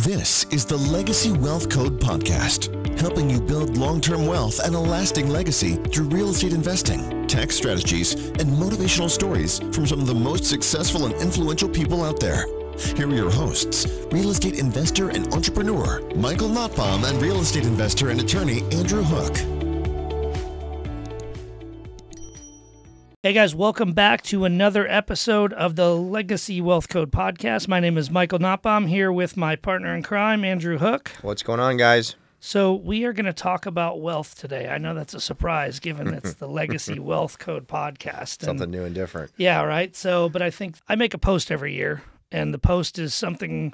This is the Legacy Wealth Code podcast, helping you build long-term wealth and a lasting legacy through real estate investing, tax strategies, and motivational stories from some of the most successful and influential people out there. Here are your hosts, real estate investor and entrepreneur, Michael Notbohm, and real estate investor and attorney, Andrew Hoek. Hey guys, welcome back to another episode of the Legacy Wealth Code podcast. My name is Michael Notbohm, here with my partner in crime, Andrew Hoek. What's going on, guys? So we are going to talk about wealth today. I know that's a surprise, given it's the Legacy Wealth Code podcast. Something new and different. Yeah, right. So, but I think I make a post every year, and the post is something,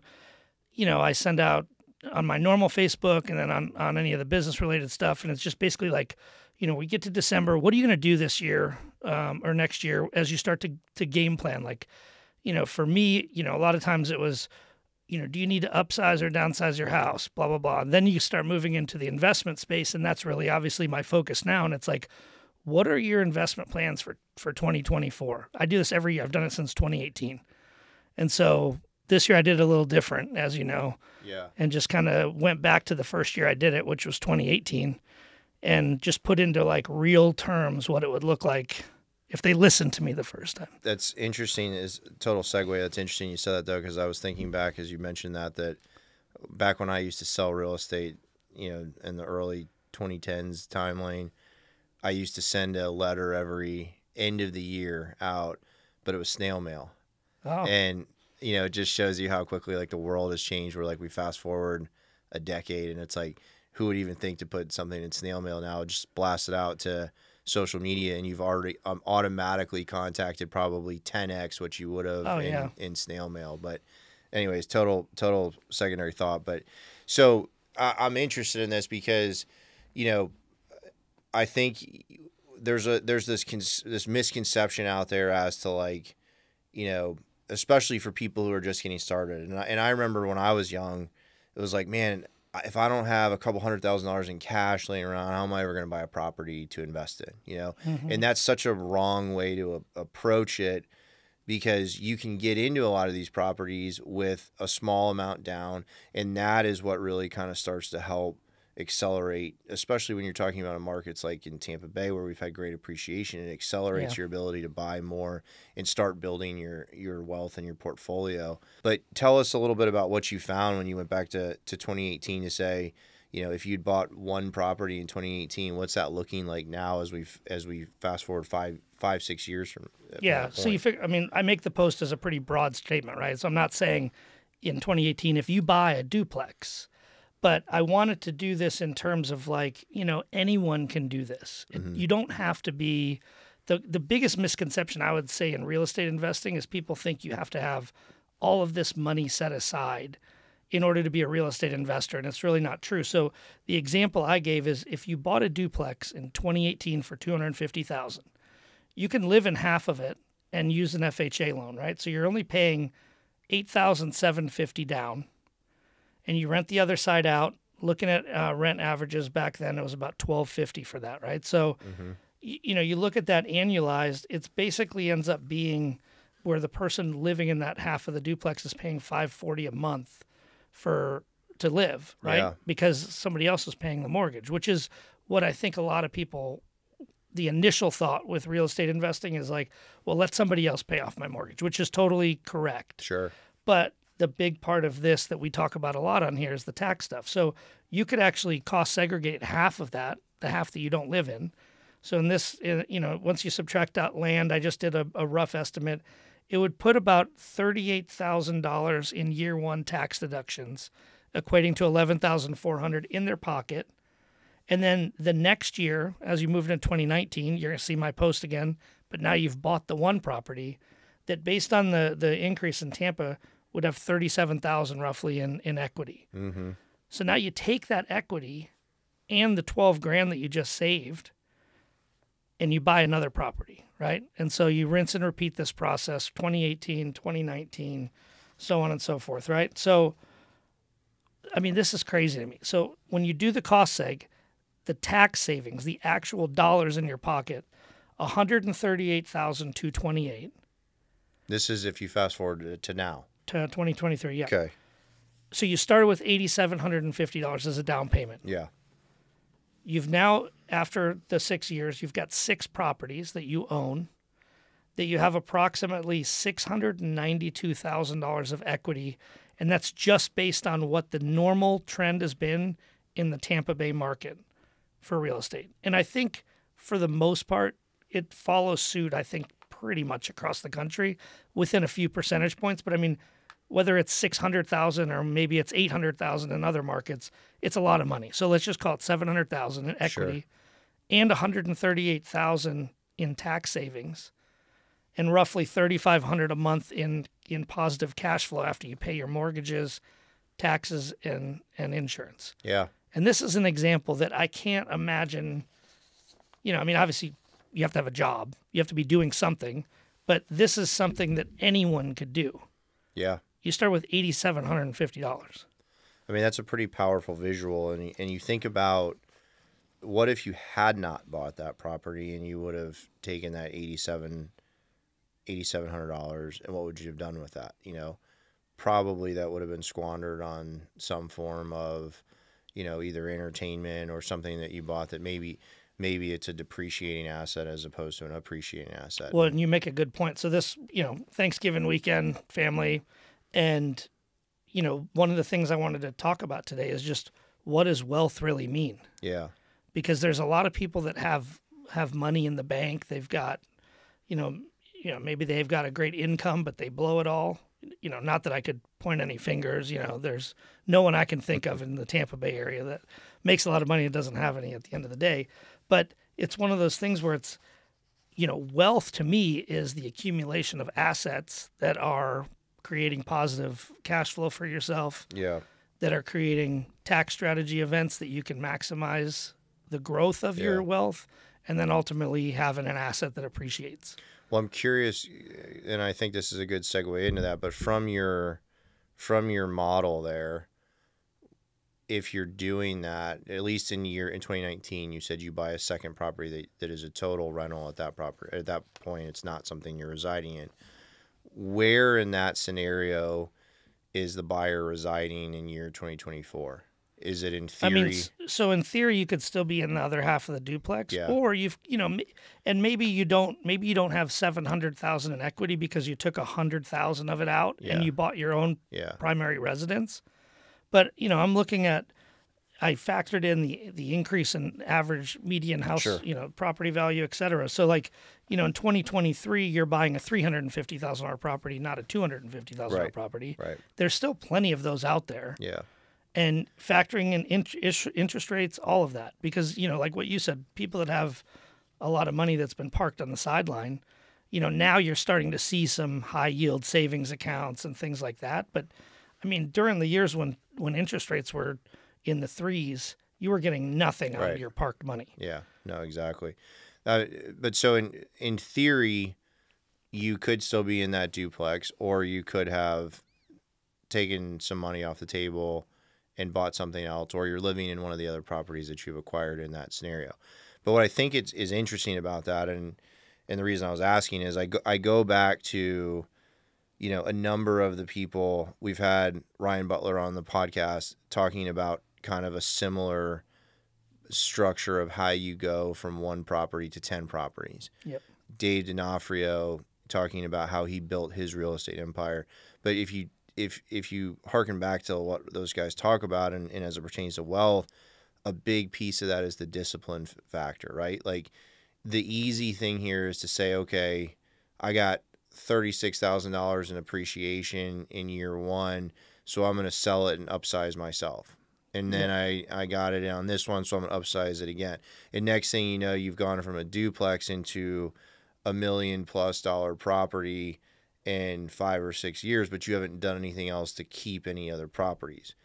I send out on my normal Facebook and then on any of the business-related stuff, and it's just basically like, we get to December, what are you going to do this year or next year as you start to game plan? Like, for me, a lot of times it was, do you need to upsize or downsize your house, blah, blah, blah. And then you start moving into the investment space, and that's really obviously my focus now. And it's like, what are your investment plans for 2024? I do this every year. I've done it since 2018. And so this year I did it a little different, as you know, and just kind of went back to the first year I did it, which was 2018. And just put into like real terms what it would look like if they listened to me the first time. That's interesting. Is total segue. That's interesting you said that, though, because I was thinking back as you mentioned that back when I used to sell real estate, in the early 2010s timeline, I used to send a letter every end of the year out, but it was snail mail. Oh. And, it just shows you how quickly like the world has changed, where like we fast forward a decade and it's like, who would even think to put something in snail mail now? Just blast it out to social media, and you've already automatically contacted probably 10x what you would have in snail mail. But anyways, total secondary thought. But so I'm interested in this because, I think there's this misconception out there as to like, especially for people who are just getting started. And I remember when I was young, it was like, man, if I don't have a couple $100,000 in cash laying around, how am I ever going to buy a property to invest in? Mm-hmm. And that's such a wrong way to approach it, because you can get into a lot of these properties with a small amount down, and that is what really kind of starts to help accelerate, especially when you're talking about markets like in Tampa Bay where we've had great appreciation. It accelerates your ability to buy more and start building your wealth and your portfolio. But tell us a little bit about what you found when you went back to 2018 to say, if you'd bought one property in 2018, what's that looking like now as we fast forward 5-6 years from So you figure, I make the post as a pretty broad statement, right? So I'm not saying in 2018 if you buy a duplex. But I wanted to do this in terms of like, anyone can do this. Mm-hmm. You don't have to be the biggest misconception I would say in real estate investing is people think you have to have all of this money set aside in order to be a real estate investor. And it's really not true. So the example I gave is if you bought a duplex in 2018 for $250,000, you can live in half of it and use an FHA loan, right? So you're only paying $8,750 down. And you rent the other side out. Looking at rent averages back then, it was about $1,250 for that, right? So, you look at that annualized, it basically ends up being where the person living in that half of the duplex is paying $540 a month to live, right? Yeah. Because somebody else is paying the mortgage, which is what I think a lot of people, the initial thought with real estate investing is like, well, let somebody else pay off my mortgage, which is totally correct. Sure. But the big part of this that we talk about a lot on here is the tax stuff. So you could actually cost segregate half of that, the half that you don't live in. So in this, once you subtract out land, I just did a rough estimate. It would put about $38,000 in year one tax deductions, equating to $11,400 in their pocket. And then the next year, as you move into 2019, you're going to see my post again, but now you've bought the one property that based on the increase in Tampa would have $37,000 roughly in equity. Mm-hmm. So now you take that equity and the $12,000 that you just saved and you buy another property, right? And so you rinse and repeat this process, 2018, 2019, so on and so forth, right? So, this is crazy to me. So when you do the cost seg, the tax savings, the actual dollars in your pocket, $138,228. This is if you fast forward to now. To 2023, yeah. Okay. So you started with $8,750 as a down payment. Yeah. You've now, after the 6 years, you've got 6 properties that you own, that you have approximately $692,000 of equity, and that's just based on what the normal trend has been in the Tampa Bay market for real estate. And I think for the most part, it follows suit, I think, pretty much across the country within a few percentage points. But I mean, whether it's 600,000 or maybe it's 800,000 in other markets, it's a lot of money. So let's just call it 700,000 in equity and 138,000 in tax savings and roughly 3,500 a month in positive cash flow after you pay your mortgages, taxes, and insurance. Yeah. And this is an example that I can't imagine. I mean, obviously you have to have a job, you have to be doing something, but this is something that anyone could do. Yeah. You start with $8,750. I mean, that's a pretty powerful visual. And you think about, what if you had not bought that property and you would have taken that $8,700, and what would you have done with that? Probably that would have been squandered on some form of, either entertainment or something that you bought that maybe it's a depreciating asset as opposed to an appreciating asset. Well, and you make a good point. So this, Thanksgiving weekend, family, and, one of the things I wanted to talk about today is just, what does wealth really mean? Yeah. Because there's a lot of people that have money in the bank. They've got, maybe they've got a great income, but they blow it all. Not that I could point any fingers. There's no one I can think of in the Tampa Bay area that makes a lot of money and doesn't have any at the end of the day. But it's one of those things where it's, wealth to me is the accumulation of assets that are creating positive cash flow for yourself. Yeah. That are creating tax strategy events that you can maximize the growth of your wealth, and then ultimately having an asset that appreciates. Well, I'm curious, and I think this is a good segue into that, but from your model there, if you're doing that, at least in 2019, you said you buy a second property that is a total rental at that property. At that point, it's not something you're residing in. Where in that scenario is the buyer residing in year 2024? Is it in theory? I mean, so in theory, you could still be in the other half of the duplex, or and maybe you don't have 700,000 in equity because you took 100,000 of it out and you bought your own primary residence. But I'm looking at, I factored in the increase in average median house, property value, et cetera. So in 2023, you're buying a $350,000 property, not a $250,000 property. Right. There's still plenty of those out there. Yeah. And factoring in interest rates, all of that, because like what you said, people that have a lot of money that's been parked on the sideline, now you're starting to see some high yield savings accounts and things like that. But I mean, during the years when interest rates were in the 3s, you were getting nothing out of your parked money. Yeah, no, exactly. But so in theory, you could still be in that duplex, or you could have taken some money off the table and bought something else, or you're living in one of the other properties that you've acquired in that scenario. But what I think is interesting about that, and the reason I was asking is I go back to, a number of the people we've had. Ryan Butler on the podcast talking about kind of a similar structure of how you go from one property to 10 properties. Yep. Dave D'Onofrio talking about how he built his real estate empire. But if you harken back to what those guys talk about, and as it pertains to wealth, a big piece of that is the discipline factor, right? Like, the easy thing here is to say, okay, I got $36,000 in appreciation in year one, so I'm going to sell it and upsize myself. And then I got it on this one, so I'm going to upsize it again. And next thing you know, you've gone from a duplex into $1 million+ property in 5 or 6 years, but you haven't done anything else to keep any other properties.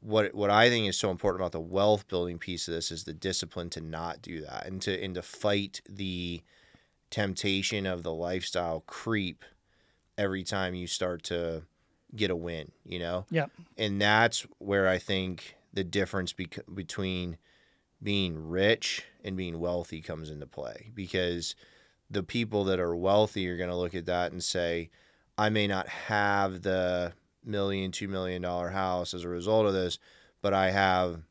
What I think is so important about the wealth building piece of this is the discipline to not do that, and to fight the temptation of the lifestyle creep every time you start to get a win, Yeah. And that's where I think the difference between being rich and being wealthy comes into play, because the people that are wealthy are going to look at that and say, I may not have the million, $2 million house as a result of this, but I have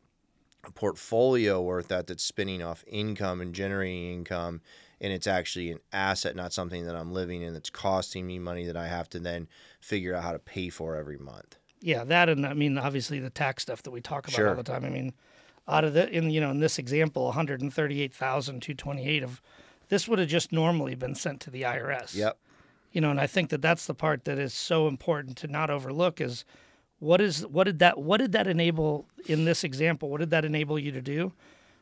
a portfolio worth that's spinning off income and generating income, and it's actually an asset, not something that I'm living in that's costing me money that I have to then figure out how to pay for every month. Yeah, that, and I mean, obviously the tax stuff that we talk about Sure. all the time. I mean, out of the in this example, 138,228 of this would have just normally been sent to the IRS. Yep. And I think that that's the part that is so important to not overlook is what did that enable in this example? What did that enable you to do?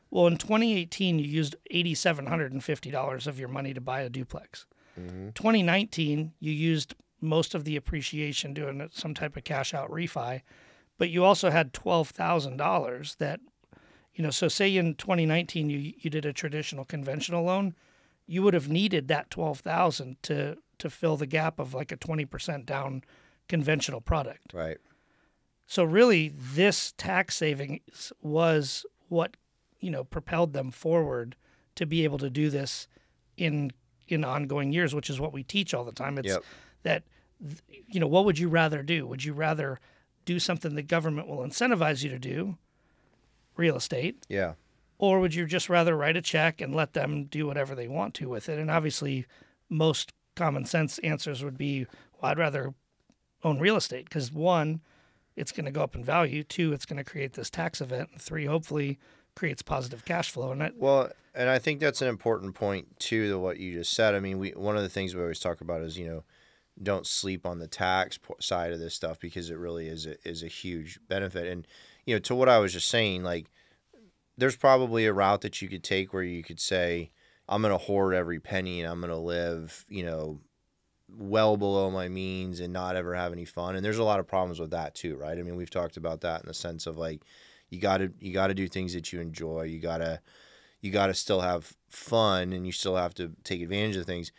Well, in 2018, you used $8,750 of your money to buy a duplex. 2019, you used most of the appreciation doing some type of cash out refi, but you also had $12,000 that, so say in 2019 you did a traditional conventional loan, you would have needed that $12,000 to fill the gap of like a 20% down conventional product. Right. So really, this tax savings was what propelled them forward to be able to do this in ongoing years, which is what we teach all the time. It's that what would you rather do? Would you rather do something the government will incentivize you to do, real estate? Yeah. Or would you just rather write a check and let them do whatever they want to with it? And obviously, most common sense answers would be, well, I'd rather own real estate because one, it's going to go up in value. Two, it's going to create this tax event. And three, hopefully creates positive cash flow. And I think that's an important point too, to what you just said. I mean, one of the things we always talk about is, don't sleep on the tax side of this stuff because it really is a huge benefit. And, to what I was just saying, like, there's probably a route that you could take where you could say, I'm going to hoard every penny and I'm going to live, well below my means and not ever have any fun. And there's a lot of problems with that too, right? I mean, we've talked about that in the sense of like, you got to do things that you enjoy. You got to still have fun and you still have to take advantage of things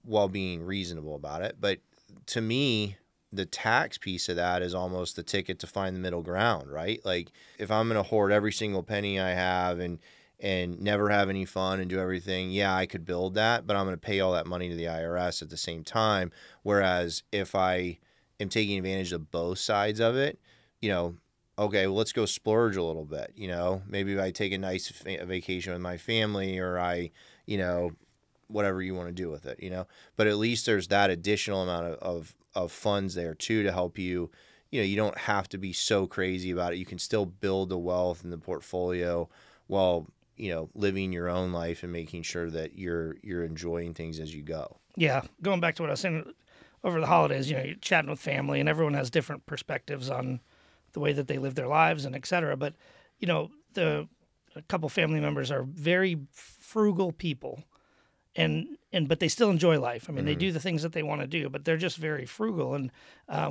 while being reasonable about it. But to me, the tax piece of that is almost the ticket to find the middle ground, right? Like if I'm going to hoard every single penny I have and never have any fun and do everything, yeah, I could build that, but I'm going to pay all that money to the IRS at the same time. Whereas if I am taking advantage of both sides of it, okay, well, let's go splurge a little bit. Maybe I take a nice vacation with my family or I, whatever you want to do with it, but at least there's that additional amount of funds there too to help you. You don't have to be so crazy about it. You can still build the wealth in the portfolio while, living your own life and making sure that you're enjoying things as you go. Yeah. Going back to what I was saying over the holidays, you're chatting with family and everyone has different perspectives on the way that they live their lives and et cetera. But, a couple family members are very frugal people but they still enjoy life. I mean, they do the things that they want to do, but they're just very frugal. And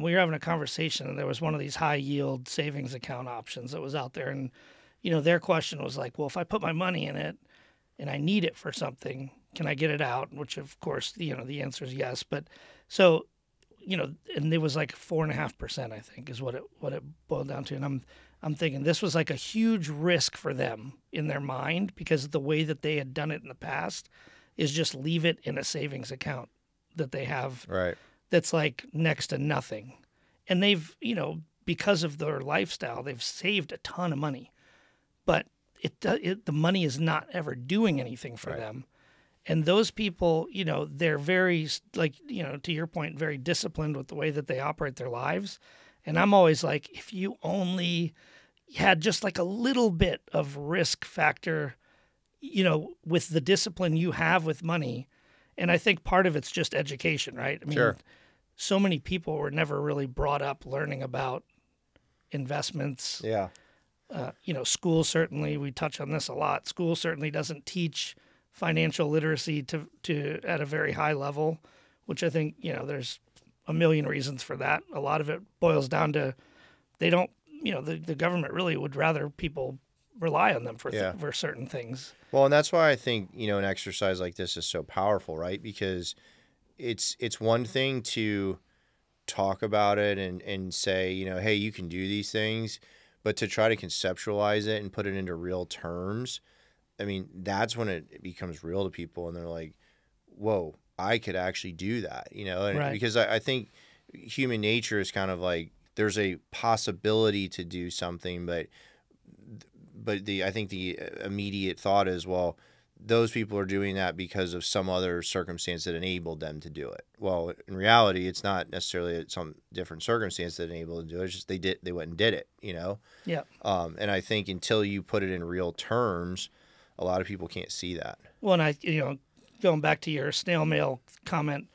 we were having a conversation and there was one of these high yield savings account options that was out there. And, their question was like, well, if I put my money in it and I need it for something, can I get it out? Which of course, the answer is yes. But so, and it was like 4.5%, I think is what it boiled down to. And I'm thinking this was like a huge risk for them in their mind because of the way that they had done it in the past is just leave it in a savings account that they have. Right. That's like next to nothing. And they've, because of their lifestyle, they've saved a ton of money. But the money is not ever doing anything for them. And those people, they're very, like, to your point, very disciplined with the way that they operate their lives. And I'm always like, if you only had just like a little bit of risk factor, with the discipline you have with money. And I think part of it's just education, right? I mean, so many people were never really brought up learning about investments. Yeah. School certainly, we touch on this a lot. School certainly doesn't teach financial literacy to at a very high level, which I think, there's a million reasons for that. A lot of it boils down to they don't, the government really would rather people rely on them for certain things. Well, and that's why I think, an exercise like this is so powerful, right? Because it's one thing to talk about it and say, hey, you can do these things, but to try to conceptualize it and put it into real terms, I mean, that's when it becomes real to people and they're like, whoa, I could actually do that, and right. Because I think human nature is kind of like there's a possibility to do something, but I think the immediate thought is, well, those people are doing that because of some other circumstance that enabled them to do it. Well, in reality, it's not necessarily some different circumstance that enabled them to do it. It's just they went and did it, you know? Yeah. And I think until you put it in real terms, a lot of people can't see that. Well, and going back to your snail mail comment,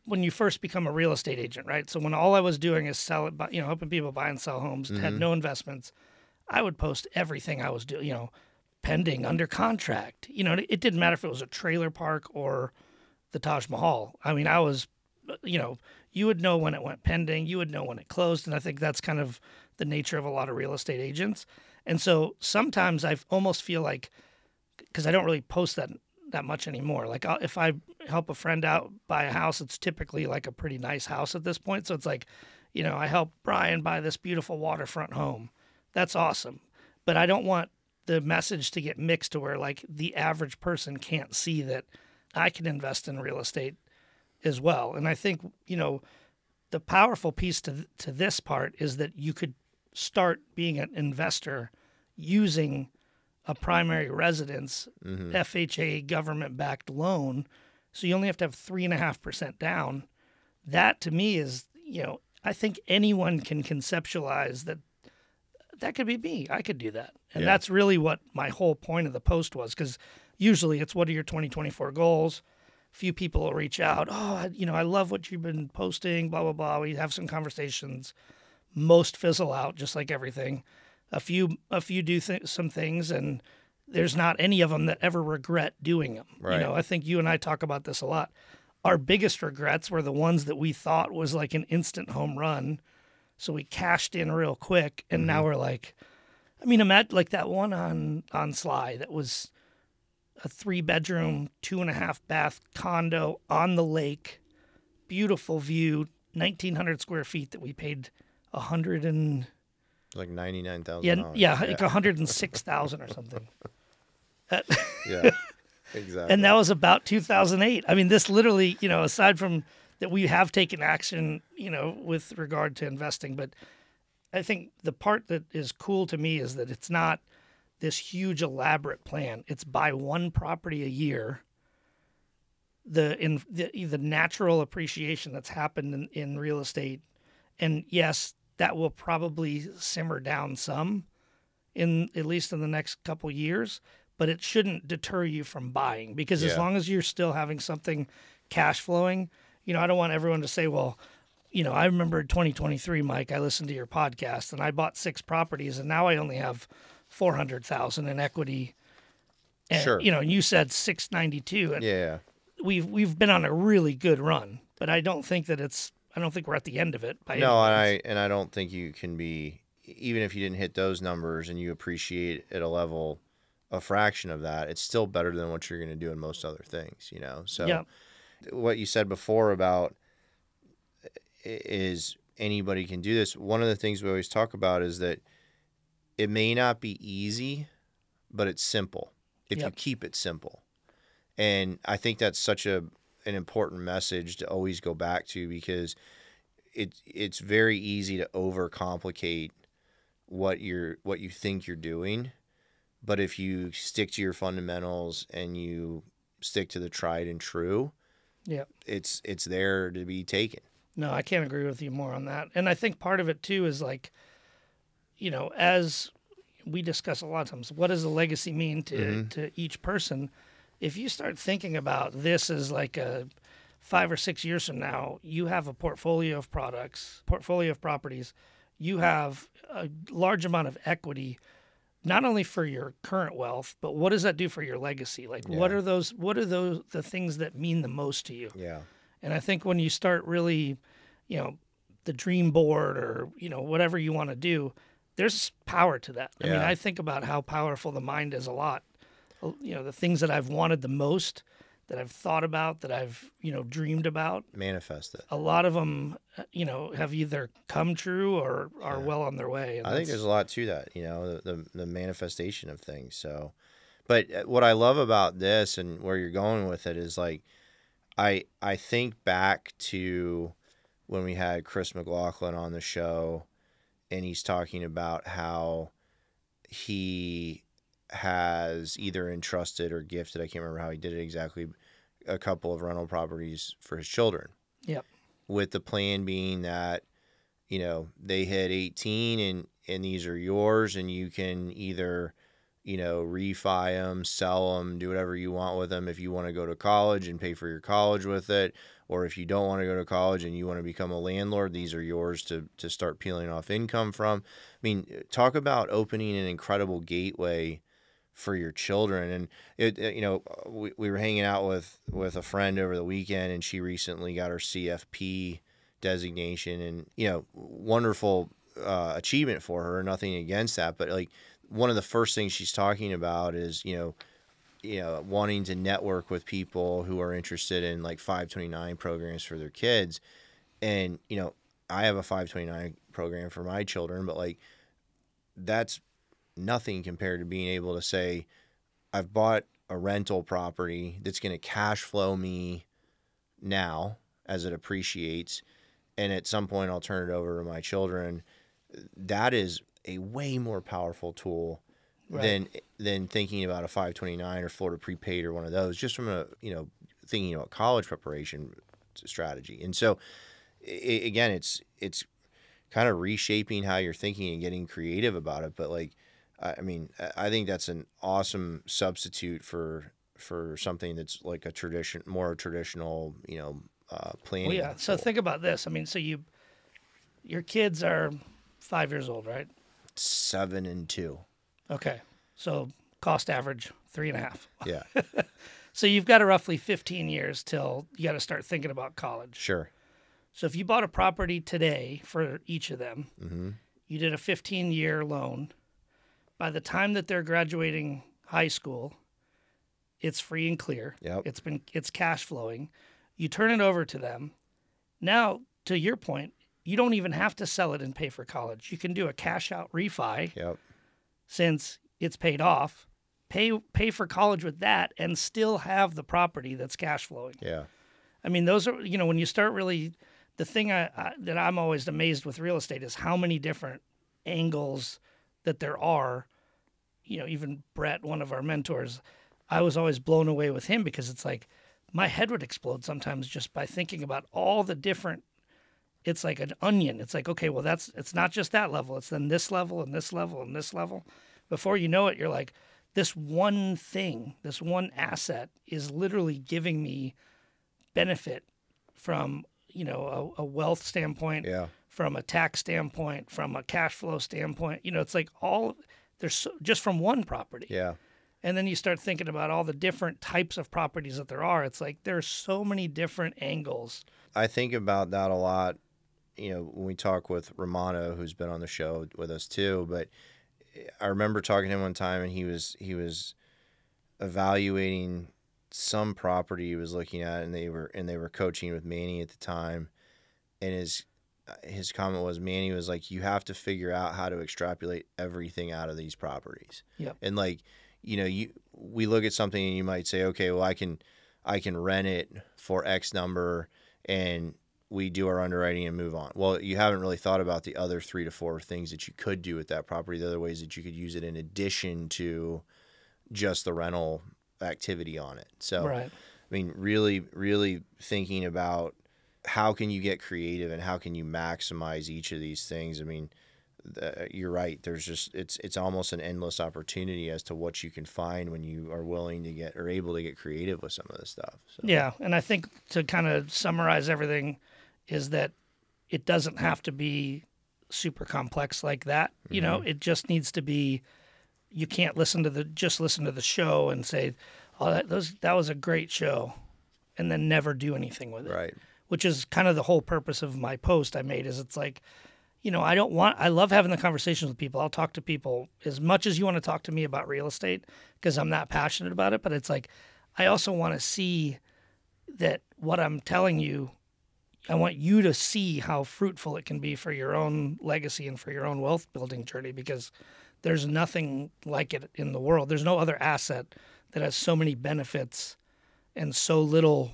when you first become a real estate agent, right? So when all I was doing is helping people buy and sell homes, had no investments, I would post everything I was doing, pending, under contract. It didn't matter if it was a trailer park or the Taj Mahal. I mean, I was, you would know when it went pending, you would know when it closed. And I think that's kind of the nature of a lot of real estate agents. And so sometimes I almost feel like, because I don't really post that much anymore. Like if I help a friend out buy a house, it's typically like a pretty nice house at this point. So it's like, I helped Brian buy this beautiful waterfront home. That's awesome. But I don't want the message to get mixed to where like the average person can't see that I can invest in real estate as well. And I think, the powerful piece to this part is that you could start being an investor using a primary residence, FHA government-backed loan. So you only have to have 3.5% down. That to me is, I think anyone can conceptualize that could be me. I could do that. And that's really what my whole point of the post was, because usually it's what are your 2024 goals? A few people will reach out. Oh, I love what you've been posting, blah, blah, blah. We have some conversations. Most fizzle out, just like everything. A few do some things, and there's not any of them that ever regret doing them. Right. I think you and I talk about this a lot. Our biggest regrets were the ones that we thought was like an instant home run. So we cashed in real quick, and now we're like, imagine like that one on Sly that was a 3-bedroom, 2.5-bath condo on the lake, beautiful view, 1,900 square feet that we paid like $99,000. Yeah, like $106,000 or something. Yeah, exactly. And that was about 2008. I mean, this literally, aside from that, we have taken action, with regard to investing. But I think the part that is cool to me is that it's not this huge elaborate plan. It's buy one property a year. The natural appreciation that's happened in real estate, and yes, that will probably simmer down some, at least in the next couple years, but it shouldn't deter you from buying, because as long as you're still having something cash flowing, I don't want everyone to say, well, I remember 2023, Mike, I listened to your podcast and I bought 6 properties and now I only have $400,000 in equity. And, sure. And you said 692. And we've been on a really good run, but I don't think we're at the end of it. No, and I don't think you can be, even if you didn't hit those numbers and you appreciate at a level a fraction of that, it's still better than what you're going to do in most other things, So what you said before about is anybody can do this. One of the things we always talk about is that it may not be easy, but it's simple if you keep it simple. And I think that's such an important message to always go back to, because it's very easy to overcomplicate what you think you're doing. But if you stick to your fundamentals and you stick to the tried and true, it's there to be taken. No, I can't agree with you more on that. And I think part of it too is like, as we discuss a lot of times, what does the legacy mean to each person? If you start thinking about this as like a 5 or 6 years from now, you have a portfolio of properties, you have a large amount of equity, not only for your current wealth, but what does that do for your legacy? Like, what are the things that mean the most to you? Yeah. And I think when you start really, the dream board or, whatever you want to do, there's power to that. I mean, I think about how powerful the mind is a lot. The things that I've wanted the most, that I've thought about, that I've, dreamed about. Manifest it. A lot of them, have either come true or are well on their way. And I think there's a lot to that, the manifestation of things. So, but what I love about this and where you're going with it is like, I think back to when we had Chris McLaughlin on the show, and he's talking about how he has either entrusted or gifted, I can't remember how he did it exactly, a couple of rental properties for his children. Yep. With the plan being that, they hit 18 and these are yours, and you can either, refi them, sell them, do whatever you want with them. If you want to go to college and pay for your college with it, or if you don't want to go to college and you want to become a landlord, these are yours to start peeling off income from. I mean, talk about opening an incredible gateway for your children. And we were hanging out with a friend over the weekend, and she recently got her CFP designation, and wonderful achievement for her. Nothing against that, but like one of the first things she's talking about is wanting to network with people who are interested in like 529 programs for their kids. And I have a 529 program for my children, but like that's nothing compared to being able to say, I've bought a rental property that's going to cash flow me now as it appreciates, and at some point I'll turn it over to my children. That is a way more powerful tool than thinking about a 529 or Florida prepaid or one of those, just from a thinking about college preparation strategy. And so again, it's kind of reshaping how you're thinking and getting creative about it. But like, I mean, I think that's an awesome substitute for something that's like more traditional, planning. Well, yeah. So think about this. I mean, so your kids are 5 years old, right? 7 and 2. Okay. So cost average 3.5. Yeah. So you've got roughly 15 years till you got to start thinking about college. Sure. So if you bought a property today for each of them, Mm-hmm. you did a 15-year loan. By the time that they're graduating high school, it's free and clear. Yep. It's cash flowing. You turn it over to them. Now, to your point, you don't even have to sell it and pay for college. You can do a cash out refi. Yep. Since it's paid off, pay for college with that and still have the property that's cash flowing. Yeah. I mean, those are, when you start really, the thing that I'm always amazed with real estate is how many different angles that there are. Even Brett, one of our mentors, I was always blown away with him because it's like my head would explode sometimes just by thinking about all the different, it's like an onion. It's like, okay, well, it's not just that level. It's then this level and this level and this level. Before you know it, you're like, this one thing, this one asset is literally giving me benefit from, a wealth standpoint, Yeah. from a tax standpoint, from a cash flow standpoint. It's like just from one property. Yeah. And then you start thinking about all the different types of properties that there are. It's like there's so many different angles. I think about that a lot, when we talk with Romano, who's been on the show with us too. But I remember talking to him one time, and he was evaluating some property he was looking at, and they were coaching with Manny at the time, and his comment was, Manny was like, you have to figure out how to extrapolate everything out of these properties. Yep. And like, we look at something and you might say, okay, well, I can rent it for X number, and we do our underwriting and move on. Well, you haven't really thought about the other 3 to 4 things that you could do with that property, the other ways that you could use it in addition to just the rental activity on it. So, Right. I mean, really, really thinking about how can you get creative and how can you maximize each of these things. I mean, you're right. There's just, it's almost an endless opportunity as to what you can find when you are willing to get or able to get creative with some of this stuff. So. Yeah. And I think to kind of summarize everything is that it doesn't have to be super complex like that. Mm-hmm. It just needs to be, you can't listen to the show and say, oh, that was a great show, and then never do anything with it. Right. Which is kind of the whole purpose of my post I made. Is it's like, I love having the conversations with people. I'll talk to people as much as you want to talk to me about real estate because I'm that passionate about it. But it's like, I also want to see that what I'm telling you, I want you to see how fruitful it can be for your own legacy and for your own wealth building journey, because there's nothing like it in the world. There's no other asset that has so many benefits and so little,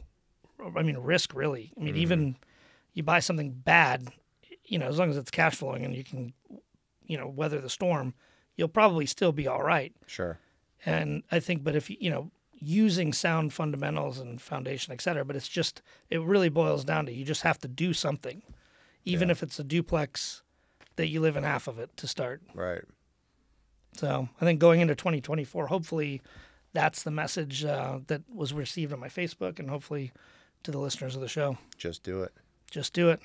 risk really. I mean, even, you buy something bad, as long as it's cash flowing and you can, weather the storm, you'll probably still be all right. Sure. And I think, but if using sound fundamentals and foundation, et cetera, but it really boils down to you just have to do something, even if it's a duplex that you live in half of it to start. Right. So I think going into 2024, hopefully that's the message that was received on my Facebook, and hopefully to the listeners of the show. Just do it. Just do it.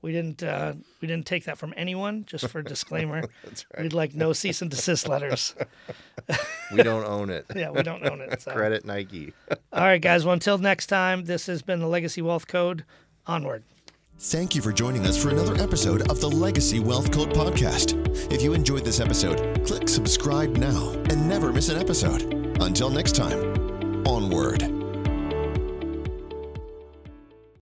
We didn't take that from anyone, just for disclaimer. That's right. We'd like no cease and desist letters. We don't own it. Yeah, we don't own it. So. Credit Nike. All right, guys. Well, until next time, this has been the Legacy Wealth Code. Onward. Thank you for joining us for another episode of the Legacy Wealth Code podcast. If you enjoyed this episode, click subscribe now and never miss an episode. Until next time, onward.